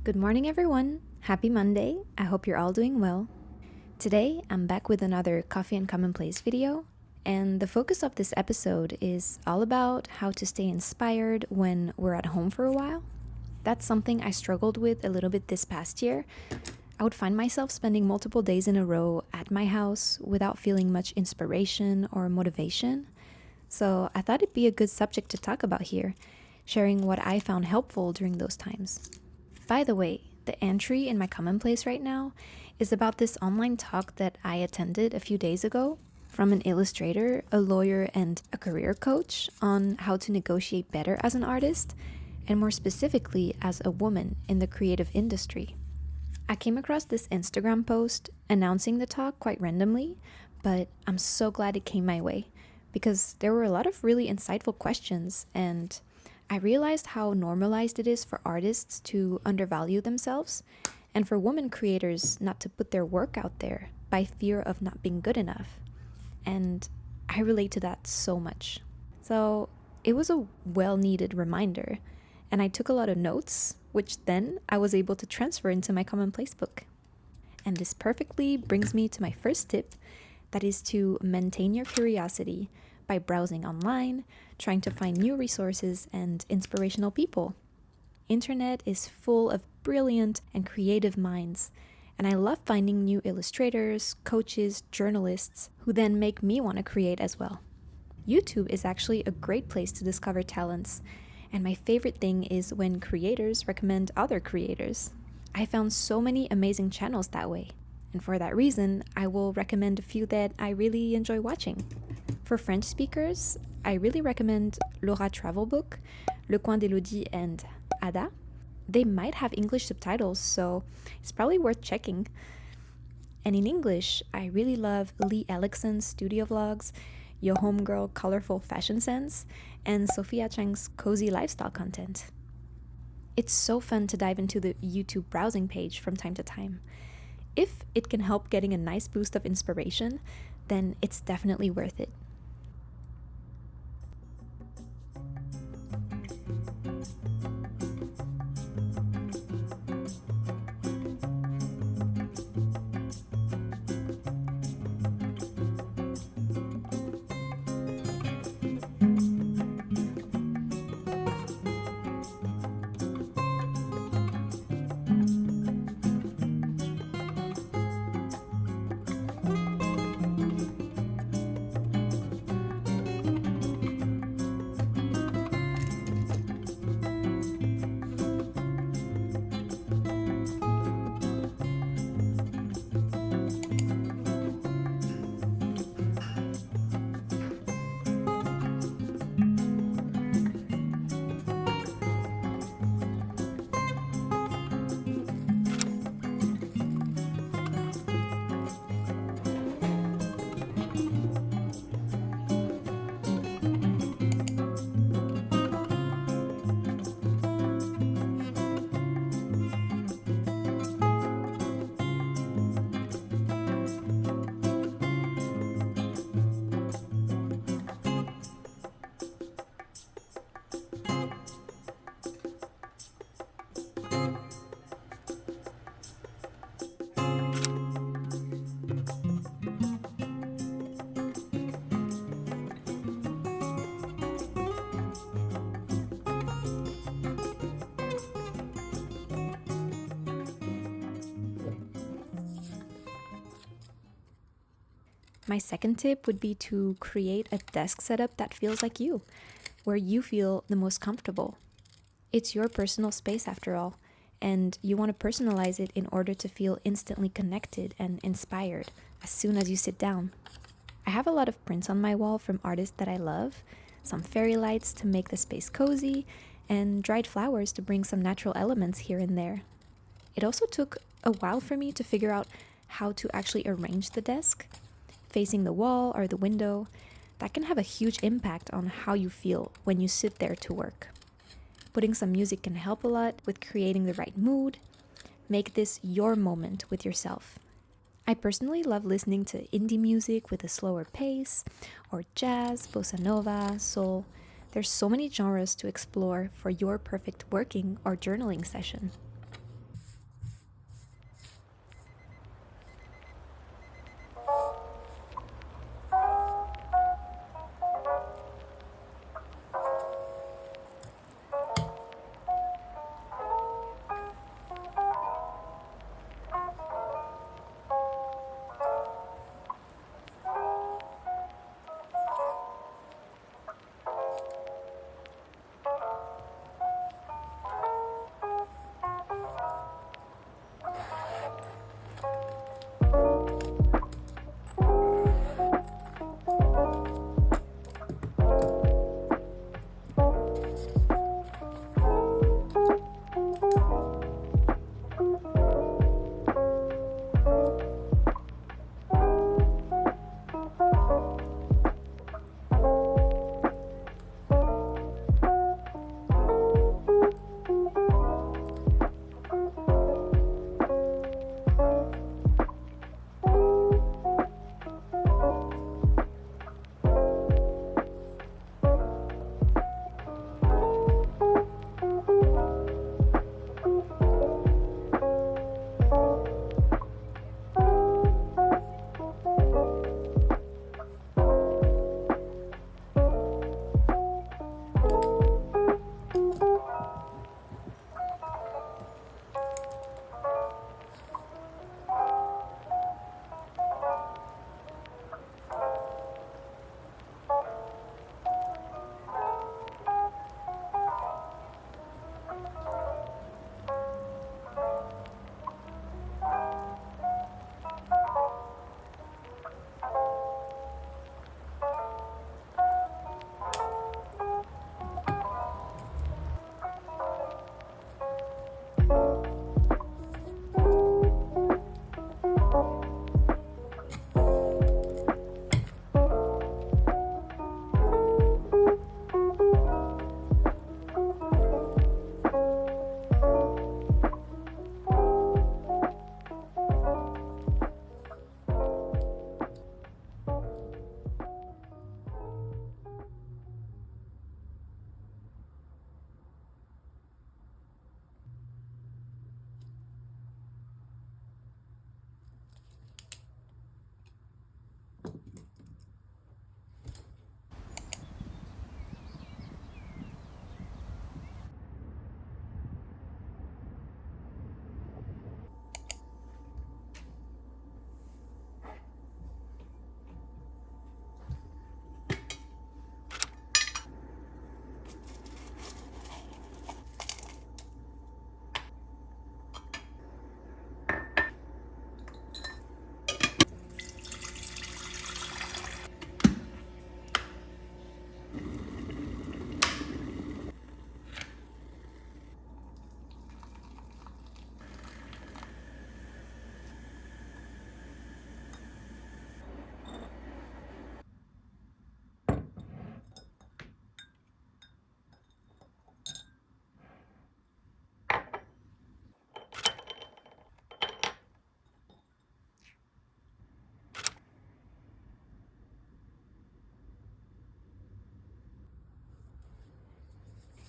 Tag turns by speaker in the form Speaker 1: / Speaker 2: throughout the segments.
Speaker 1: Good morning, everyone. Happy Monday. I hope you're all doing well. Today, I'm back with another Coffee and Commonplace video, and the focus of this episode is all about how to stay inspired when we're at home for a while. That's something I struggled with a little bit this past year. I would find myself spending multiple days in a row at my house without feeling much inspiration or motivation. So I thought it'd be a good subject to talk about here, sharing what I found helpful during those times. By the way, the entry in my commonplace right now is about this online talk that I attended a few days ago from an illustrator, a lawyer, and a career coach on how to negotiate better as an artist, and more specifically as a woman in the creative industry. I came across this Instagram post announcing the talk quite randomly, but I'm so glad it came my way because there were a lot of really insightful questions, and I realized how normalized it is for artists to undervalue themselves and for women creators not to put their work out there by fear of not being good enough. And I relate to that so much. So it was a well-needed reminder, and I took a lot of notes, which then I was able to transfer into my commonplace book. And this perfectly brings me to my first tip, that is to maintain your curiosity by browsing online, trying to find new resources and inspirational people. Internet is full of brilliant and creative minds, and I love finding new illustrators, coaches, journalists who then make me want to create as well. YouTube is actually a great place to discover talents, and my favorite thing is when creators recommend other creators. I found so many amazing channels that way, and for that reason, I will recommend a few that I really enjoy watching. For French speakers, I really recommend Laura Travel Book, Le Coin d'Elodie, and Ada. They might have English subtitles, so it's probably worth checking. And in English, I really love Lee Alexon's studio vlogs, Yo Homegirl colorful fashion sense, and Sophia Chang's cozy lifestyle content. It's so fun to dive into the YouTube browsing page from time to time. If it can help getting a nice boost of inspiration, then it's definitely worth it. My second tip would be to create a desk setup that feels like you, where you feel the most comfortable. It's your personal space after all, and you want to personalize it in order to feel instantly connected and inspired as soon as you sit down. I have a lot of prints on my wall from artists that I love, some fairy lights to make the space cozy, and dried flowers to bring some natural elements here and there. It also took a while for me to figure out how to actually arrange the desk. Facing the wall or the window, that can have a huge impact on how you feel when you sit there to work. Putting some music can help a lot with creating the right mood. Make this your moment with yourself. I personally love listening to indie music with a slower pace, or jazz, bossa nova, soul. There's so many genres to explore for your perfect working or journaling session.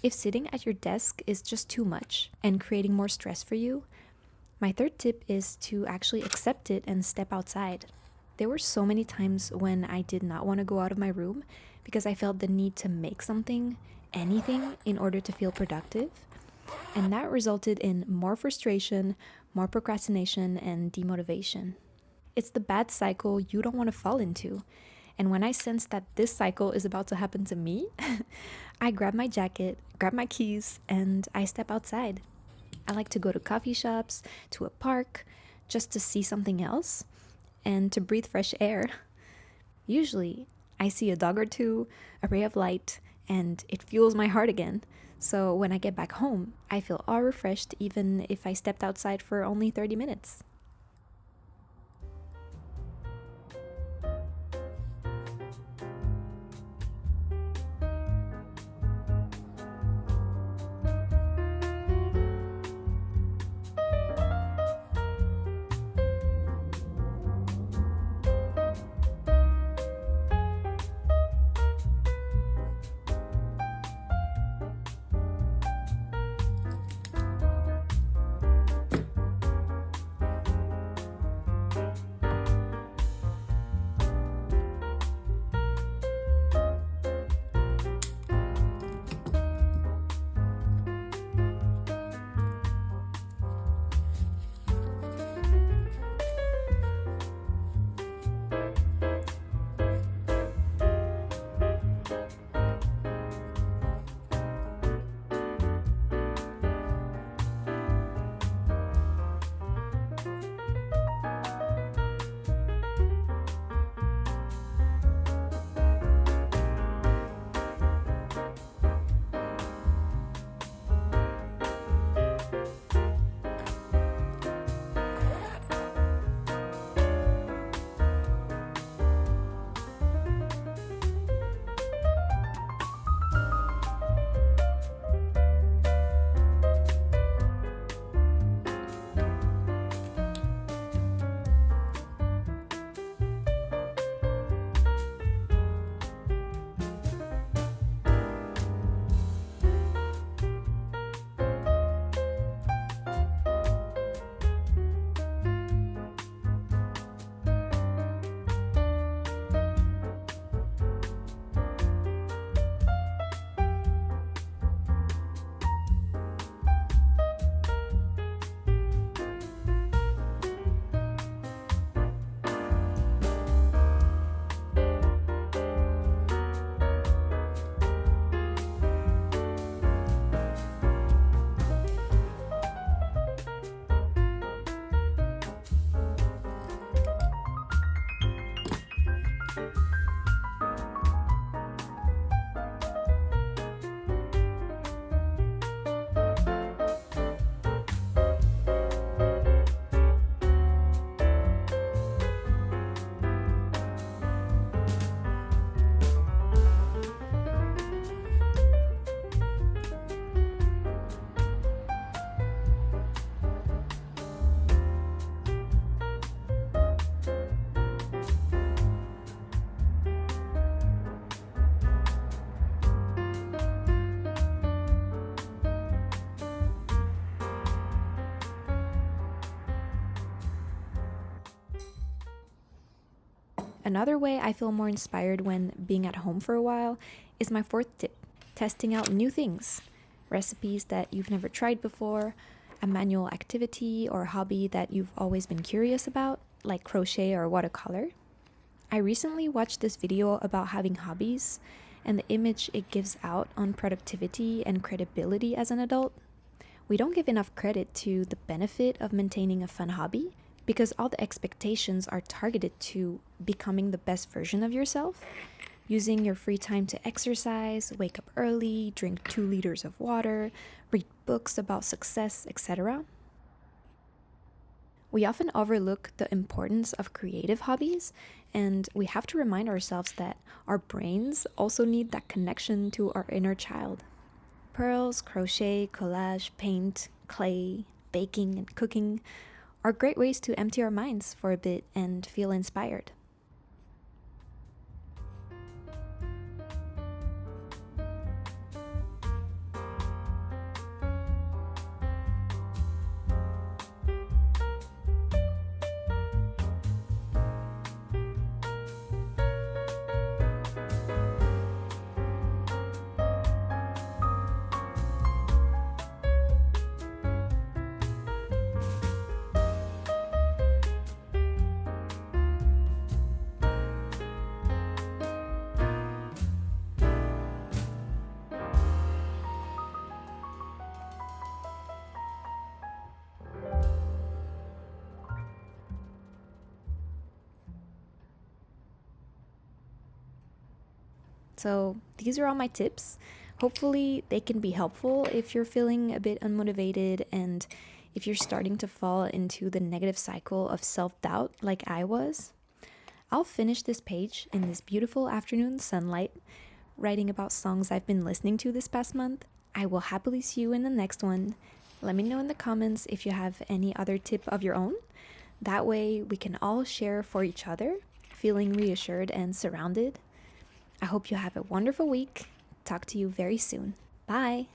Speaker 1: If sitting at your desk is just too much and creating more stress for you, my third tip is to actually accept it and step outside. There were so many times when I did not want to go out of my room because I felt the need to make something, anything, in order to feel productive. And that resulted in more frustration, more procrastination, and demotivation. It's the bad cycle you don't want to fall into. And when I sense that this cycle is about to happen to me, I grab my jacket, grab my keys, and I step outside. I like to go to coffee shops, to a park, just to see something else and to breathe fresh air. Usually, I see a dog or two, a ray of light, and it fuels my heart again. So when I get back home, I feel all refreshed even if I stepped outside for only 30 minutes. Another way I feel more inspired when being at home for a while is my fourth tip, testing out new things. Recipes that you've never tried before, a manual activity or hobby that you've always been curious about, like crochet or watercolor. I recently watched this video about having hobbies and the image it gives out on productivity and credibility as an adult. We don't give enough credit to the benefit of maintaining a fun hobby because all the expectations are targeted to becoming the best version of yourself, using your free time to exercise, wake up early, drink 2 liters of water, read books about success, etc. We often overlook the importance of creative hobbies, and we have to remind ourselves that our brains also need that connection to our inner child. Pearls, crochet, collage, paint, clay, baking, and cooking are great ways to empty our minds for a bit and feel inspired. So these are all my tips. Hopefully they can be helpful if you're feeling a bit unmotivated and if you're starting to fall into the negative cycle of self-doubt like I was. I'll finish this page in this beautiful afternoon sunlight, writing about songs I've been listening to this past month. I will happily see you in the next one. Let me know in the comments if you have any other tip of your own. That way we can all share for each other, feeling reassured and surrounded. I hope you have a wonderful week. Talk to you very soon. Bye!